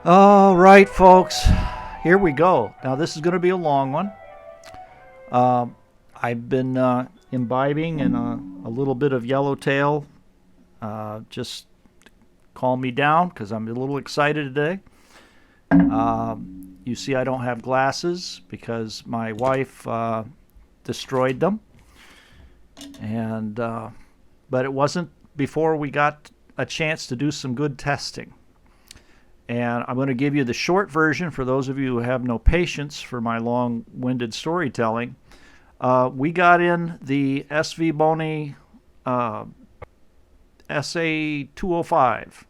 All right, folks, here we go. Now, this is going to be a long one. I've been imbibing in a little bit of yellowtail. Just calm me down because I'm a little excited today. You see, I don't have glasses because my wife destroyed them. And but it wasn't before we got a chance to do some good testing. And I'm going to give you the short version for those of you who have no patience for my long-winded storytelling. We got in the SV Boni SA205,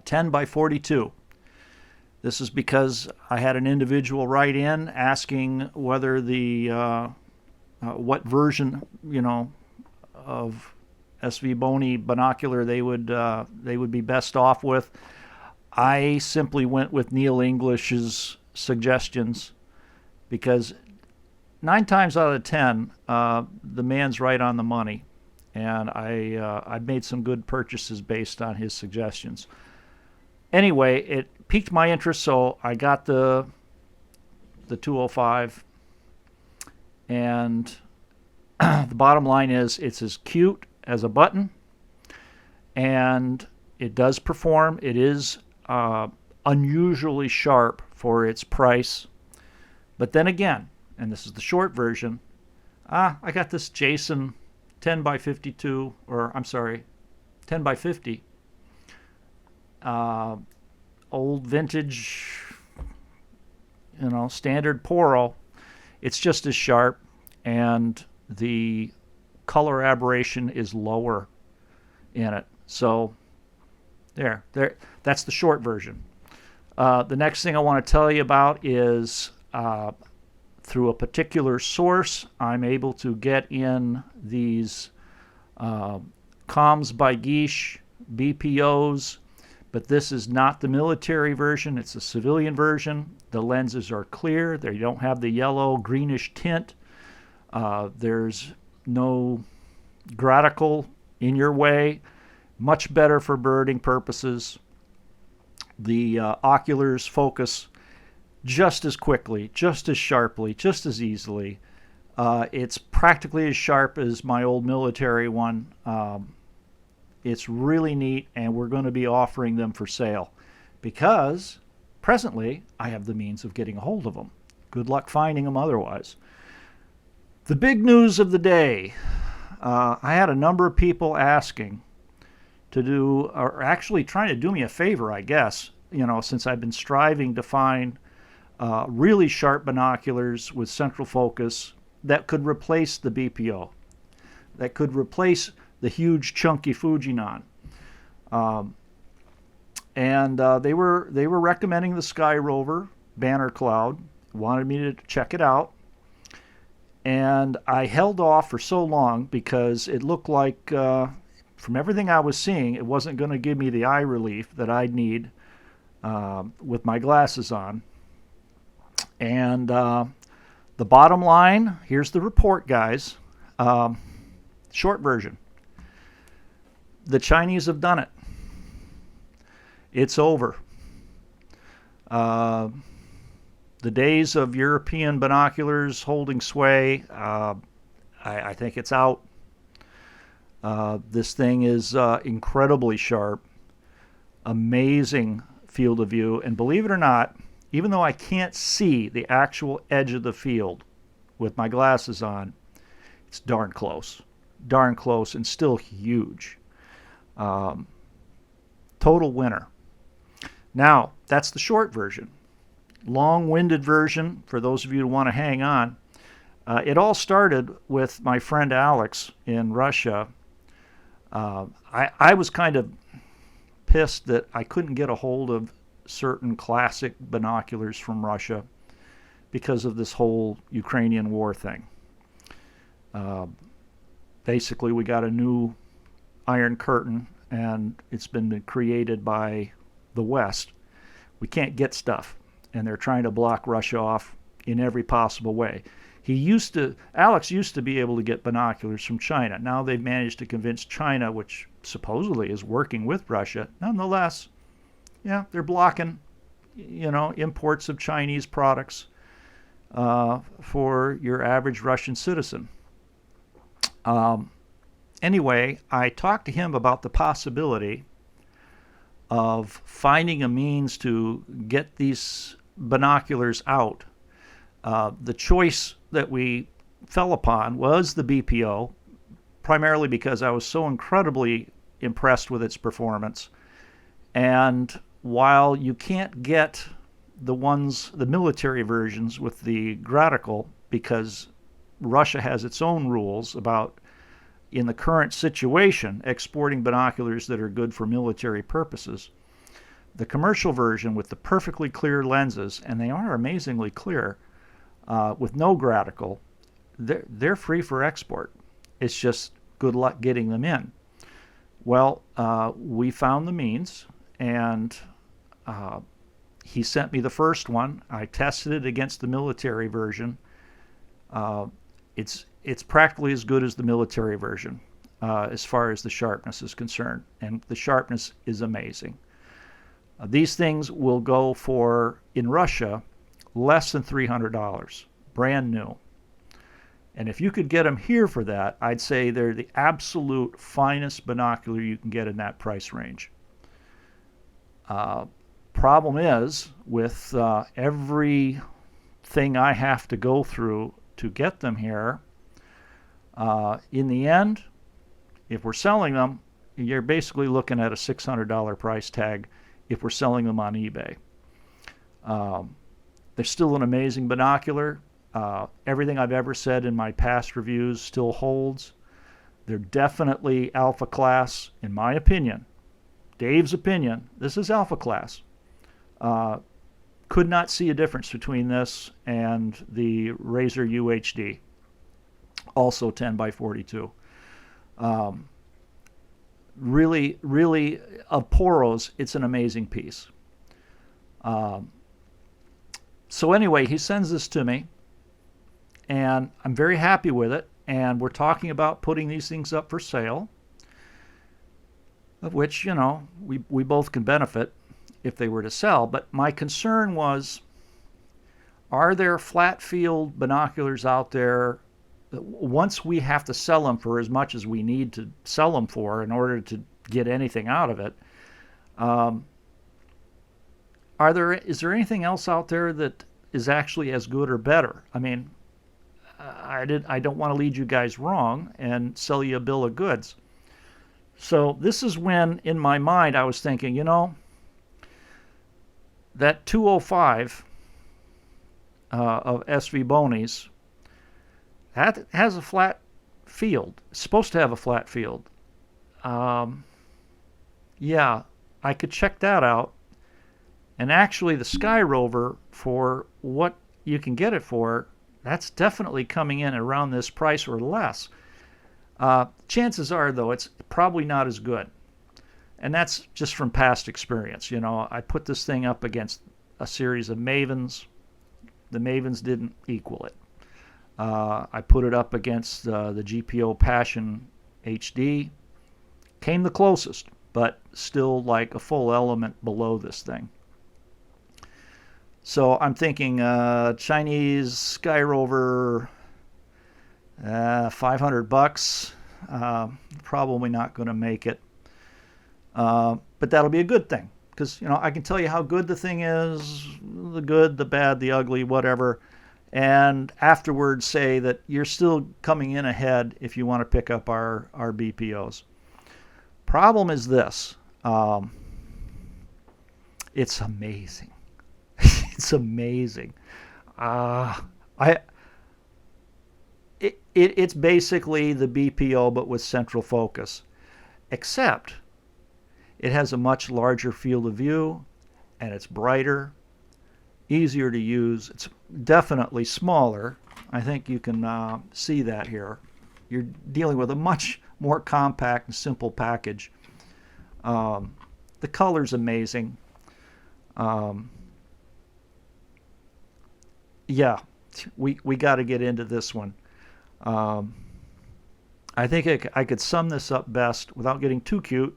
10 by 42. This is because I had an individual write in asking whether the what version, of SV Boni binocular they would be best off with. I simply went with Neil English's suggestions because 9 times out of 10, the man's right on the money, and I made some good purchases based on his suggestions. Anyway, it piqued my interest, so I got the 205, and the bottom line is it's as cute as a button, and it does perform. It is unusually sharp for its price, but then again, and this is the short version, I got this Jason 10 by 52, or I'm sorry, 10 by 50, old vintage, standard Poro. It's just as sharp, and the color aberration is lower in it. So there, that's the short version. The next thing I want to tell you about is through a particular source, I'm able to get in these KOMZ BPOs, but this is not the military version. It's a civilian version. The lenses are clear. They don't have the yellow greenish tint. There's no graticle in your way. Much better for birding purposes. The oculars focus just as quickly, just as sharply, just as easily. It's practically as sharp as my old military one. It's really neat, and we're going to be offering them for sale because presently I have the means of getting a hold of them. Good luck finding them otherwise. The big news of the day, I had a number of people asking to do, or actually trying to do me a favor, I guess, since I've been striving to find really sharp binoculars with central focus that could replace the BPO, that could replace the huge chunky Fujinon. And they were recommending the Sky Rover Banner Cloud, wanted me to check it out. And I held off for so long because it looked like, from everything I was seeing, it wasn't going to give me the eye relief that I'd need with my glasses on. And the bottom line, here's the report, guys. Short version. The Chinese have done it. It's over. The days of European binoculars holding sway, I think it's out. This thing is incredibly sharp, amazing field of view, and believe it or not, even though I can't see the actual edge of the field with my glasses on, it's darn close, and still huge. Total winner. Now, that's the short version. Long-winded version, for those of you who want to hang on. It all started with my friend Alex in Russia. I was kind of pissed that I couldn't get a hold of certain classic binoculars from Russia because of this whole Ukrainian war thing. Basically, we got a new Iron Curtain, and it's been created by the West. We can't get stuff, and they're trying to block Russia off in every possible way. Alex used to be able to get binoculars from China. Now they've managed to convince China, which supposedly is working with Russia. Nonetheless, Yeah, they're blocking, imports of Chinese products for your average Russian citizen. Anyway, I talked to him about the possibility of finding a means to get these binoculars out. The choice that we fell upon was the BPO, primarily because I was so incredibly impressed with its performance. And while you can't get the military versions with the gradical, because Russia has its own rules about, in the current situation, exporting binoculars that are good for military purposes. The commercial version with the perfectly clear lenses, and they are amazingly clear, with no gradical, they're free for export. It's just good luck getting them in. Well, we found the means, and he sent me the first one. I tested it against the military version. It's practically as good as the military version as far as the sharpness is concerned, and the sharpness is amazing. These things will go for, in Russia, less than $300, brand new. And if you could get them here for that, I'd say they're the absolute finest binocular you can get in that price range. Problem is, with everything I have to go through to get them here, in the end, if we're selling them, you're basically looking at a $600 price tag if we're selling them on eBay. They're still an amazing binocular. Everything I've ever said in my past reviews still holds. They're definitely alpha class, in my opinion. Dave's opinion, this is alpha class. Could not see a difference between this and the Razor UHD, also 10 by 42. Really, really, of Poros, it's an amazing piece. So anyway, he sends this to me, and I'm very happy with it, and we're talking about putting these things up for sale, of which, we both can benefit if they were to sell. But my concern was, are there flat field binoculars out there that once we have to sell them for as much as we need to sell them for in order to get anything out of it, is there anything else out there that is actually as good or better? I mean, I don't want to lead you guys wrong and sell you a bill of goods. So this is when, in my mind, I was thinking, that 205 of SV Boni's, that has a flat field. It's supposed to have a flat field. Yeah, I could check that out. And actually, the Sky Rover, for what you can get it for, that's definitely coming in around this price or less. Chances are, though, it's probably not as good. And that's just from past experience. I put this thing up against a series of Mavens. The Mavens didn't equal it. I put it up against the GPO Passion HD. Came the closest, but still like a full element below this thing. So I'm thinking Chinese Sky Rover, $500. Probably not going to make it. But that'll be a good thing, because I can tell you how good the thing is, the good, the bad, the ugly, whatever, and afterwards say that you're still coming in ahead if you want to pick up our BPOs. Problem is this. It's amazing. It's amazing. It's basically the BPO but with central focus, except it has a much larger field of view, and it's brighter, easier to use. It's definitely smaller. I think you can see that here. You're dealing with a much more compact and simple package. The color's amazing. Yeah, we got to get into this one. I think I could sum this up best without getting too cute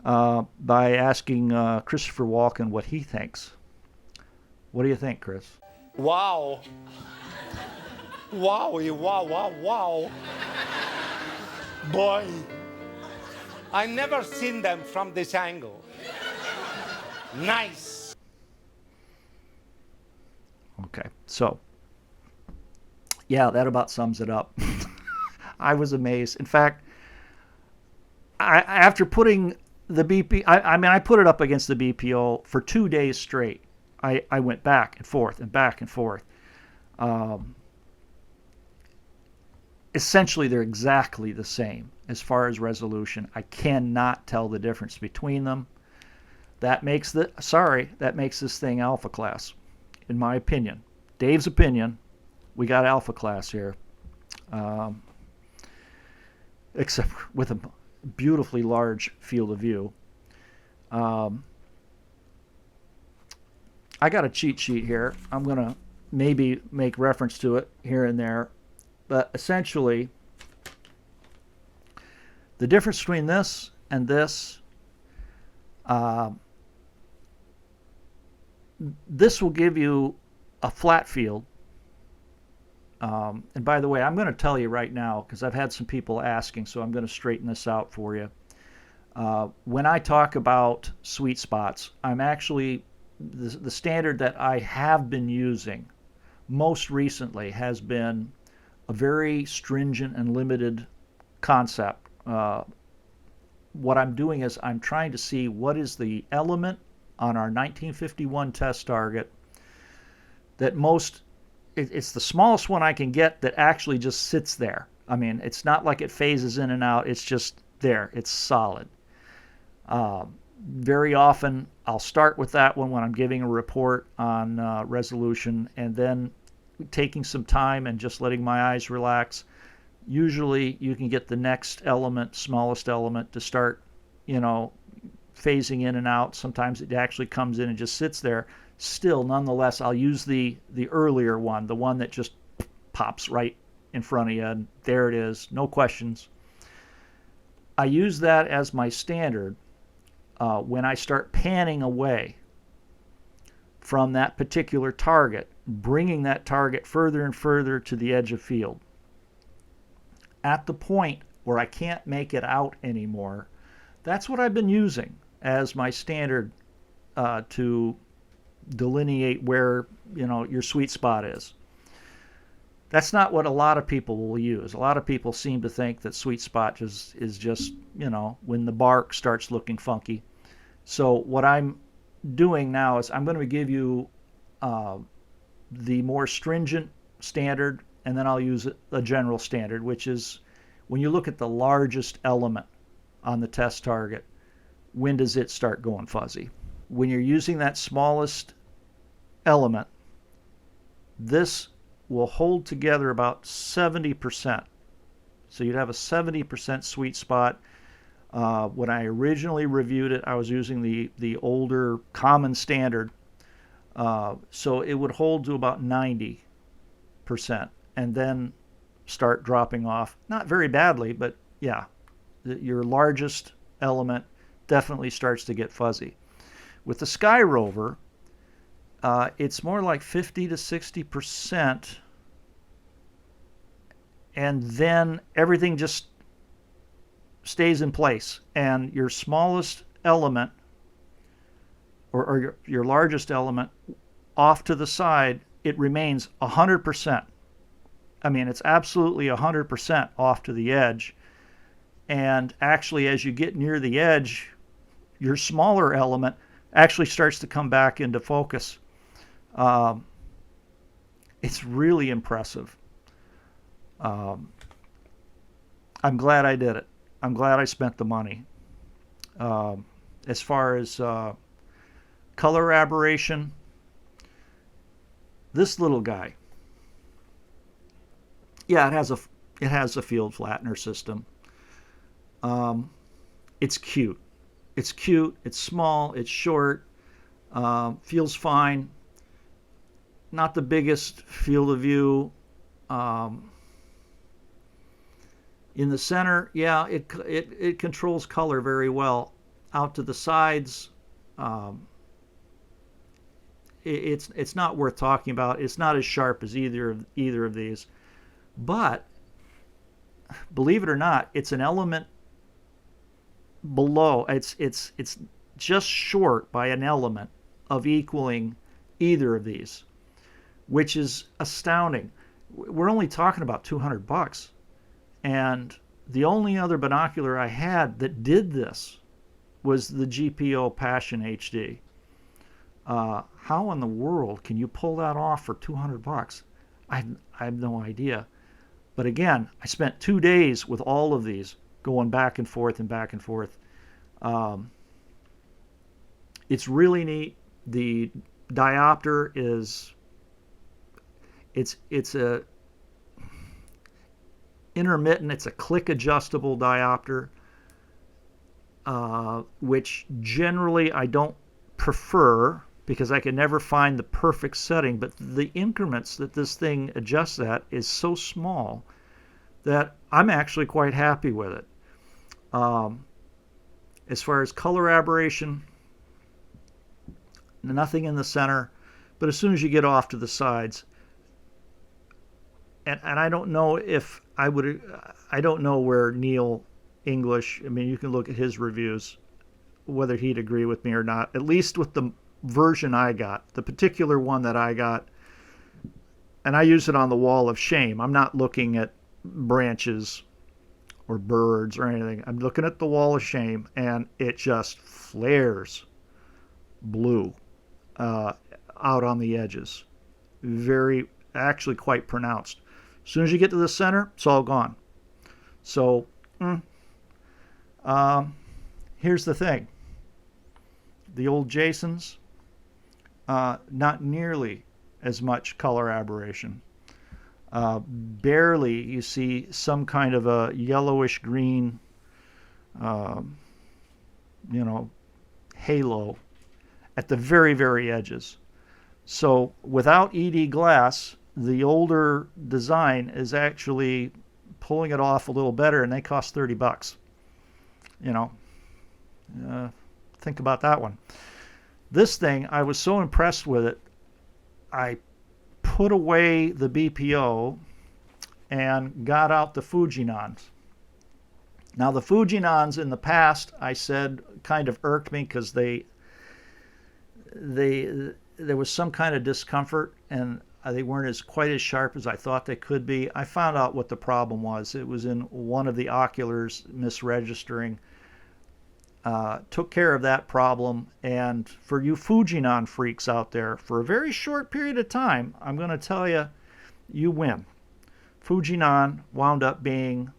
by asking Christopher Walken what he thinks. What do you think, Chris? Wow. Wow, wow. Boy, I never seen them from this angle. Nice. Okay, so yeah, that about sums it up. I was amazed. In fact, after putting the I put it up against the BPO for 2 days straight. I went back and forth and back and forth. Essentially, they're exactly the same as far as resolution. I cannot tell the difference between them. That makes this thing alpha class, in my opinion. Dave's opinion, we got alpha class here. Except with a beautifully large field of view. I got a cheat sheet here. I'm going to maybe make reference to it here and there. But essentially, the difference between this and this, this will give you a flat field. And by the way, I'm going to tell you right now, because I've had some people asking, so I'm going to straighten this out for you. When I talk about sweet spots, I'm actually, the standard that I have been using most recently has been a very stringent and limited concept. What I'm doing is I'm trying to see what is the element on our 1951 test target that it's the smallest one I can get that actually just sits there. I mean, it's not like it phases in and out. It's just there. It's solid. Very often, I'll start with that one when I'm giving a report on resolution, and then taking some time and just letting my eyes relax. Usually, you can get the next element, smallest element, to start, phasing in and out. Sometimes it actually comes in and just sits there. Still, nonetheless, I'll use the earlier one, the one that just pops right in front of you, and there it is, no questions. I use that as my standard when I start panning away from that particular target, bringing that target further and further to the edge of field. At the point where I can't make it out anymore, that's what I've been using as my standard to delineate where your sweet spot is. That's not what a lot of people will use. A lot of people seem to think that sweet spot is just when the bark starts looking funky. So what I'm doing now is I'm going to give you the more stringent standard, and then I'll use a general standard, which is when you look at the largest element on the test target, when does it start going fuzzy? When you're using that smallest element, this will hold together about 70%. So you'd have a 70% sweet spot. When I originally reviewed it, I was using the older common standard. So it would hold to about 90% and then start dropping off. Not very badly, but yeah, your largest element definitely starts to get fuzzy. With the Sky Rover, it's more like 50 to 60%, and then everything just stays in place, and your smallest element or your largest element off to the side, it remains 100%. I mean, it's absolutely 100% off to the edge. And actually, as you get near the edge, your smaller element actually starts to come back into focus. It's really impressive. I'm glad I did it. I'm glad I spent the money. As far as color aberration, this little guy, yeah, it has a field flattener system. It's cute. It's cute. It's small. It's short. Feels fine. Not the biggest field of view. In the center, yeah, it controls color very well. out to the sides, it's not worth talking about. It's not as sharp as either of these, but believe it or not, it's an element below. It's just short by an element of equaling either of these, which is astounding. We're only talking about $200, and the only other binocular I had that did this was the GPO Passion HD. How in the world can you pull that off for $200? I have no idea. But again, I spent 2 days with all of these, going back and forth and back and forth. It's really neat. The diopter is it's a intermittent. It's a click adjustable diopter, which generally I don't prefer because I can never find the perfect setting. But the increments that this thing adjusts at is so small that I'm actually quite happy with it. As far as color aberration, nothing in the center, but as soon as you get off to the sides, and I don't know if I don't know where Neil English, I mean, you can look at his reviews, whether he'd agree with me or not, at least with the version I got, the particular one that I got, and I use it on the wall of shame. I'm not looking at branches or birds or anything. I'm looking at the wall of shame, and it just flares blue out on the edges. Actually quite pronounced. As soon as you get to the center, it's all gone. So, here's the thing. The old Jasons, not nearly as much color aberration. Barely you see some kind of a yellowish green, halo at the very, very edges. So without ED glass, the older design is actually pulling it off a little better, and they cost $30. Think about that one. This thing, I was so impressed with it, I put away the BPO and got out the Fujinons. Now the Fujinons in the past, I said, kind of irked me because there was some kind of discomfort, and they weren't quite as sharp as I thought they could be. I found out what the problem was. It was in one of the oculars misregistering. Took care of that problem, and for you Fujinon freaks out there, for a very short period of time, I'm going to tell you, you win. Fujinon wound up being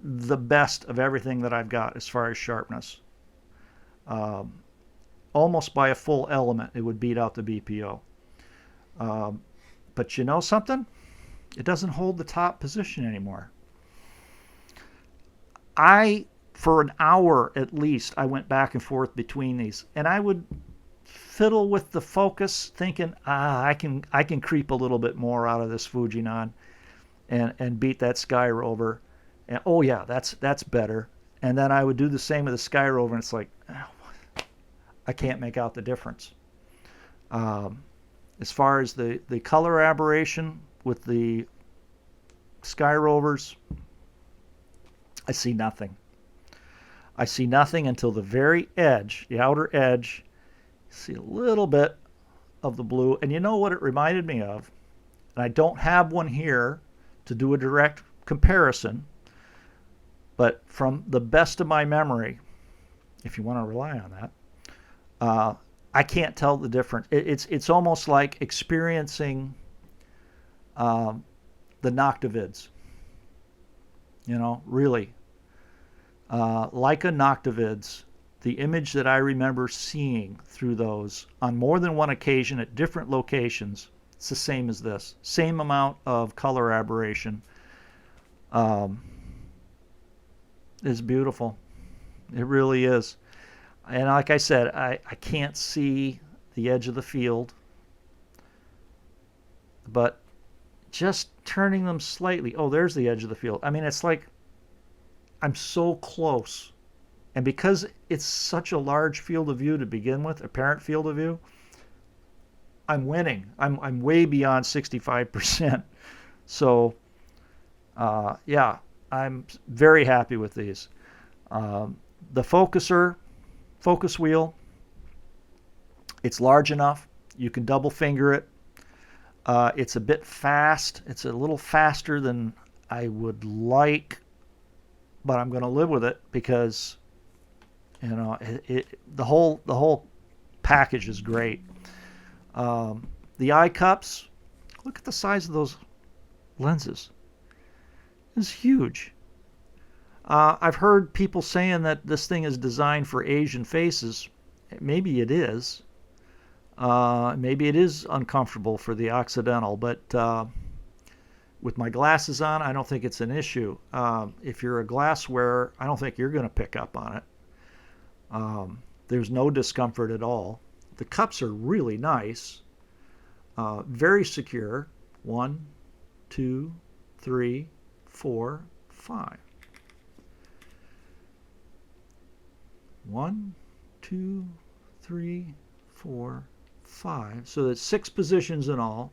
the best of everything that I've got as far as sharpness. Almost by a full element, it would beat out the BPO. But you know something? It doesn't hold the top position anymore. For an hour at least, I went back and forth between these, and I would fiddle with the focus, thinking, I can creep a little bit more out of this Fujinon and beat that Sky Rover. And oh yeah, that's better. And then I would do the same with the Sky Rover, and it's like, I can't make out the difference. As far as the color aberration with the Sky Rovers, I see nothing. I see nothing until the very edge, the outer edge. See a little bit of the blue. And you know what it reminded me of? And I don't have one here to do a direct comparison, but from the best of my memory, if you want to rely on that, I can't tell the difference. It's almost like experiencing the Noctivids. Really. Like a Noctivids, the image that I remember seeing through those on more than one occasion at different locations, it's the same as this. Same amount of color aberration. It's beautiful. It really is. And like I said, I can't see the edge of the field, but just turning them slightly, oh, there's the edge of the field. I mean, it's like I'm so close And because it's such a large field of view to begin with, apparent field of view, I'm winning. I'm way beyond 65%. So, yeah, I'm very happy with these. The focus wheel, it's large enough. You can double finger it. It's a bit fast. It's a little faster than I would like, but I'm going to live with it because, you know, the whole package is great. The eye cups, look at the size of those lenses. It's huge. I've heard people saying that this thing is designed for Asian faces. Maybe it is. Maybe it is uncomfortable for the Occidental, but with my glasses on, I don't think it's an issue. If you're a glass wearer, I don't think you're going to pick up on it. There's no discomfort at all. The cups are really nice, very secure. 1, 2, 3, 4, 5. 1, 2, 3, 4, 5. So that's 6 positions in all.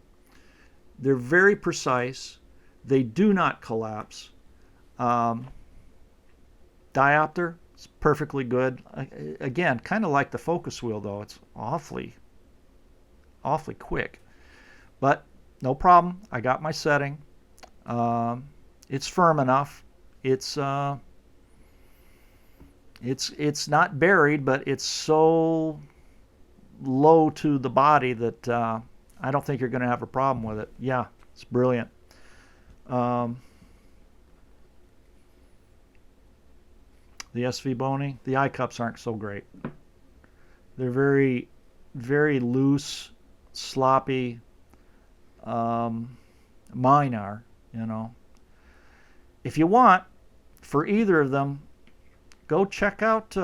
They're very precise. They do not collapse. Diopter, it's perfectly good. Again, kind of like the focus wheel, though. It's awfully quick. But no problem. I got my setting. It's firm enough. It's not buried, but it's so low to the body that I don't think you're going to have a problem with it. Yeah, it's brilliant. The SV Bony, the eye cups aren't so great. They're very, very loose, sloppy. Mine are, you know. If you want, for either of them, go check out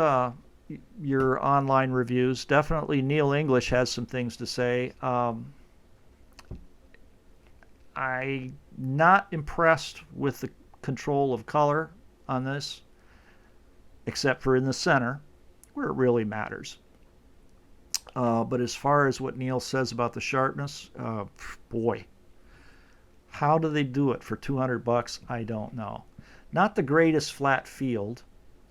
your online reviews. Definitely Neil English has some things to say. I'm not impressed with the control of color on this, except for in the center, where it really matters. But as far as what Neil says about the sharpness, boy, how do they do it for $200? I don't know. Not the greatest flat field.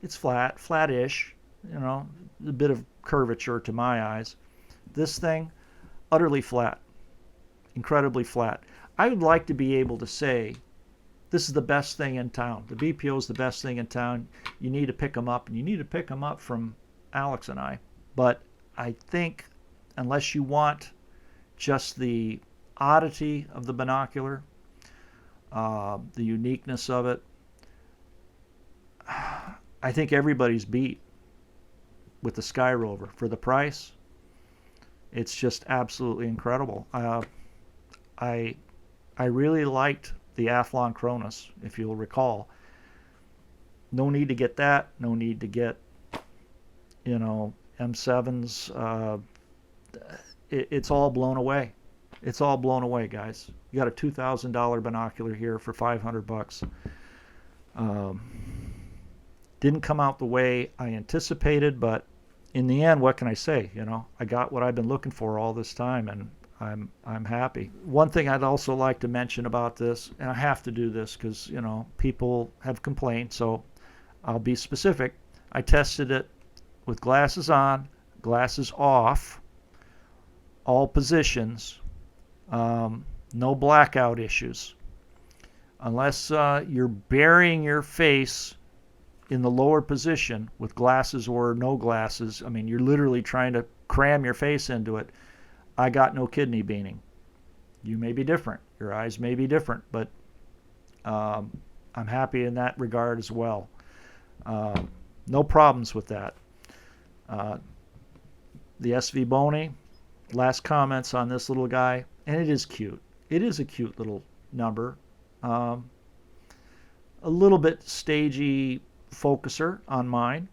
It's flat, flat-ish, you know, a bit of curvature to my eyes. This thing, utterly flat, incredibly flat. I would like to be able to say, this is the best thing in town. The BPO is the best thing in town. You need to pick them up, and you need to pick them up from Alex and I. But I think unless you want just the oddity of the binocular, the uniqueness of it, I think everybody's beat with the Sky Rover. For the price, it's just absolutely incredible. I really liked the Athlon Cronus, if you'll recall. No need to get that. No need to get, you know, M7s. It's all blown away. It's all blown away, guys. You got a $2,000 binocular here for $500. Didn't come out the way I anticipated, but in the end, what can I say? You know, I got what I've been looking for all this time, and I'm happy. One thing I'd also like to mention about this, and I have to do this because, you know, people have complained, so I'll be specific. I tested it with glasses on, glasses off, all positions, no blackout issues. Unless you're burying your face in the lower position with glasses or no glasses, I mean, you're literally trying to cram your face into it. I got no kidney beaning. You may be different. Your eyes may be different, but I'm happy in that regard as well. No problems with that. The SV Bony, last comments on this little guy, and it is cute. It is a cute little number. A little bit stagey focuser on mine.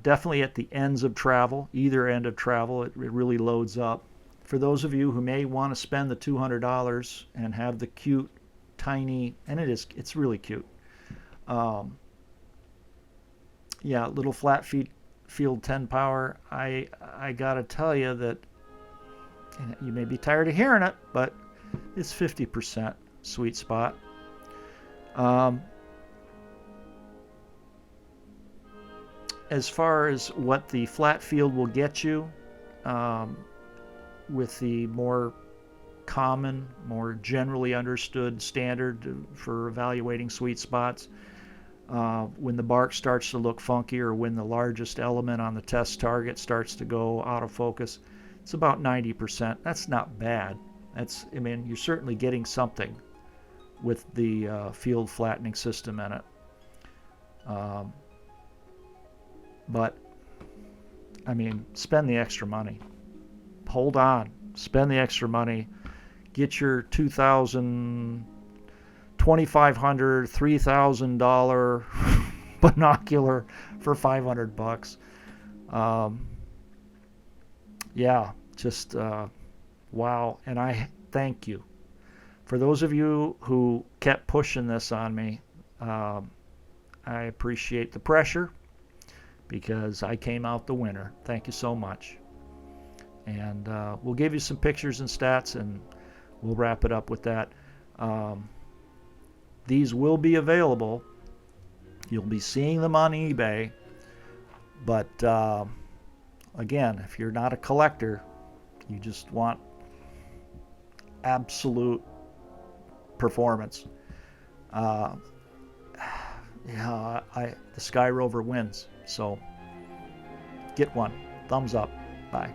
Definitely at the ends of travel, either end of travel, it really loads up. For those of you who may want to spend the $200 and have the cute, tiny, and it's really cute. yeah, little flat field 10 power. I gotta tell you that, and you may be tired of hearing it, but it's 50% sweet spot. As far as what the flat field will get you, with the more common, more generally understood standard for evaluating sweet spots, when the bark starts to look funky or when the largest element on the test target starts to go out of focus, it's about 90%. That's not bad. I mean, you're certainly getting something with the field flattening system in it. But, I mean, spend the extra money. Hold on. Spend the extra money. Get your $2,000, $2,500, $3,000 binocular for $500. Yeah, just wow. And I thank you. For those of you who kept pushing this on me, I appreciate the pressure because I came out the winner. Thank you so much. And we'll give you some pictures and stats, and we'll wrap it up with that. These will be available. You'll be seeing them on eBay. But again, if you're not a collector, you just want absolute performance. Yeah, the Sky Rover wins. So get one. Thumbs up. Bye.